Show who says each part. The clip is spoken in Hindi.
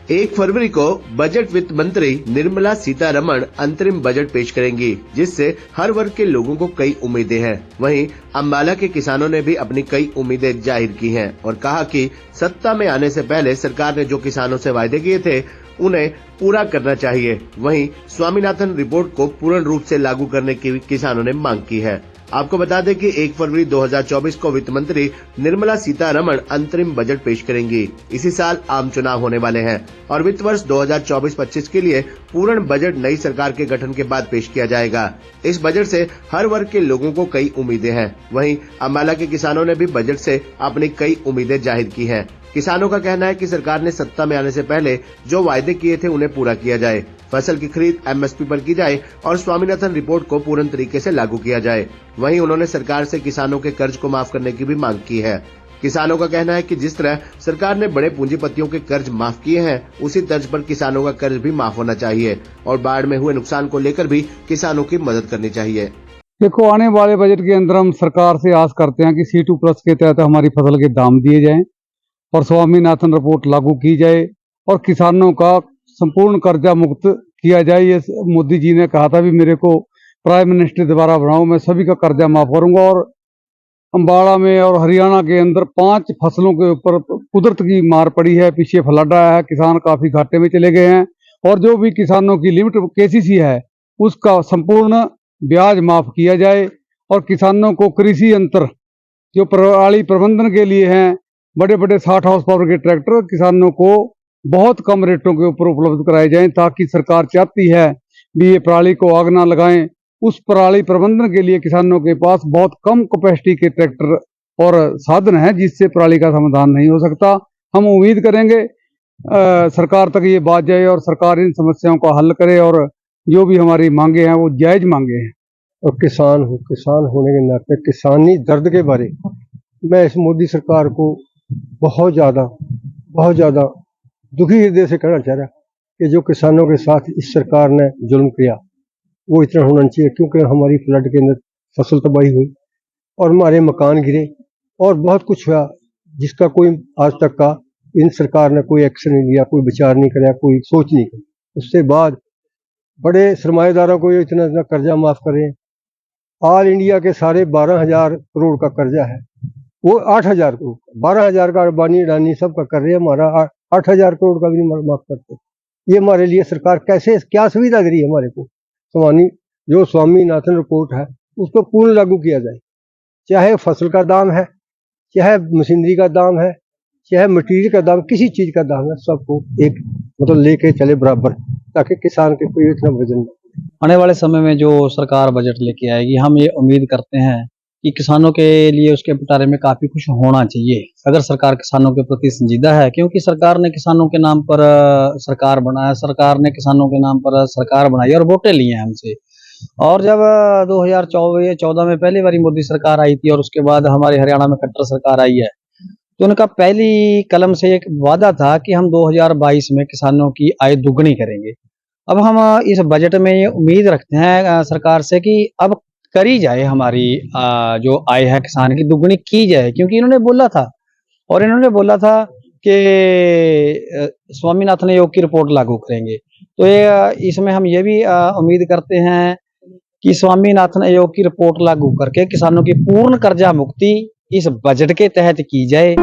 Speaker 1: 1 फरवरी को बजट वित्त मंत्री निर्मला सीतारमण अंतरिम बजट पेश करेंगी, जिससे हर वर्ग के लोगों को कई उम्मीदें हैं। वहीं अम्बाला के किसानों ने भी अपनी कई उम्मीदें जाहिर की हैं और कहा कि सत्ता में आने से पहले सरकार ने जो किसानों से वायदे किए थे उन्हें पूरा करना चाहिए। वहीं स्वामीनाथन रिपोर्ट को पूर्ण रूप से लागू करने की किसानों ने मांग की है। आपको बता दें कि 1 फरवरी 2024 को वित्त मंत्री निर्मला सीतारमण अंतरिम बजट पेश करेंगी। इसी साल आम चुनाव होने वाले हैं और वित्त वर्ष 2024-25 के लिए पूर्ण बजट नई सरकार के गठन के बाद पेश किया जाएगा। इस बजट से हर वर्ग के लोगों को कई उम्मीदें हैं। वहीं अम्बाला के किसानों ने भी बजट से अपनी कई उम्मीदें जाहिर की हैं। किसानों का कहना है कि सरकार ने सत्ता में आने से पहले जो वायदे किए थे उन्हें पूरा किया जाए, फसल की खरीद MSP पर की जाए और स्वामीनाथन रिपोर्ट को पूर्ण तरीके से लागू किया जाए। वहीं उन्होंने सरकार से किसानों के कर्ज को माफ करने की भी मांग की है। किसानों का कहना है कि जिस तरह सरकार ने बड़े पूंजीपतियों के कर्ज माफ किए हैं, उसी तर्ज पर किसानों का कर्ज भी माफ होना चाहिए और बाढ़ में हुए नुकसान को लेकर भी किसानों की मदद करनी चाहिए।
Speaker 2: देखो, आने वाले बजट के अंदर हम सरकार से आस करते हैं कि C2+ के तहत हमारी फसल के दाम दिए जाएं और स्वामीनाथन रिपोर्ट लागू की जाए और किसानों का संपूर्ण कर्जा मुक्त किया जाए। ये मोदी जी ने कहा था भी मेरे को प्राइम मिनिस्टर दोबारा बनाओ, मैं सभी का कर्जा माफ करूंगा। और अम्बाड़ा में और हरियाणा के अंदर 5 फसलों के ऊपर कुदरत की मार पड़ी है, पीछे फ्लड आया है, किसान काफी घाटे में चले गए हैं और जो भी किसानों की लिमिट KCC है उसका संपूर्ण ब्याज माफ किया जाए और किसानों को कृषि यंत्र जो प्रणाली प्रबंधन के लिए हैं, बड़े बड़े 60 हॉर्स पावर के ट्रैक्टर किसानों को बहुत कम रेटों के ऊपर उपलब्ध कराए जाएं, ताकि सरकार चाहती है भी ये पराली को आग ना लगाएं। उस पराली प्रबंधन के लिए किसानों के पास बहुत कम कैपेसिटी के ट्रैक्टर और साधन है, जिससे पराली का समाधान नहीं हो सकता। हम उम्मीद करेंगे सरकार तक ये बात जाए और सरकार इन समस्याओं का हल करे और जो भी हमारी मांगे हैं वो जायज मांगे हैं।
Speaker 3: और किसान होने के नाते किसानी दर्द के बारे मैं इस मोदी सरकार को बहुत ज़्यादा दुखी हृदय से कहना चाह रहा कि जो किसानों के साथ इस सरकार ने जुल्म किया वो इतना होना चाहिए, क्योंकि हमारी फ्लड के अंदर फसल तबाही हुई और हमारे मकान गिरे और बहुत कुछ हुआ जिसका कोई आज तक का इन सरकार ने कोई एक्शन नहीं लिया, कोई विचार नहीं कराया, कोई सोच नहीं की। उसके बाद बड़े सरमाएदारों को इतना कर्जा माफ करें। ऑल इंडिया के सारे 12,000 करोड़ का कर्जा है, वो 8,000 करोड़, 12,000 का अडानी अडानी सब का कर रहे हैं, हमारा 8,000 करोड़ का भी नहीं माफ करते। ये हमारे लिए सरकार कैसे क्या सुविधा दे रही है हमारे को। जो स्वामीनाथन रिपोर्ट है उसको पूर्ण लागू किया जाए, चाहे फसल का दाम है, चाहे मशीनरी का दाम है, चाहे मटीरियल का दाम, किसी चीज का दाम है, सबको एक मतलब लेके चले बराबर, ताकि किसान के कोई इतना वजन।
Speaker 4: आने वाले समय में जो सरकार बजट लेके आएगी, हम ये उम्मीद करते हैं कि किसानों के लिए उसके बारे में काफी कुछ होना चाहिए। अगर सरकार किसानों के प्रति संजीदा है, क्योंकि सरकार ने किसानों के नाम पर सरकार बनाया, सरकार ने किसानों के नाम पर सरकार बनाई और वोटें ली हैं हमसे। और जब 2014 में पहली बारी मोदी सरकार आई थी और उसके बाद हमारे हरियाणा में खट्टर सरकार आई है, तो उनका पहली कलम से एक वादा था कि हम 2022 में किसानों की आय दुगनी करेंगे। अब हम इस बजट में ये उम्मीद रखते हैं सरकार से कि अब करी जाए, हमारी जो आय है किसान की दुगनी की जाए, क्योंकि इन्होंने बोला था और इन्होंने बोला था कि स्वामीनाथन आयोग की रिपोर्ट लागू करेंगे। तो इसमें हम ये भी उम्मीद करते हैं कि स्वामीनाथन आयोग की रिपोर्ट लागू करके किसानों की पूर्ण कर्जा मुक्ति इस बजट के तहत की जाए।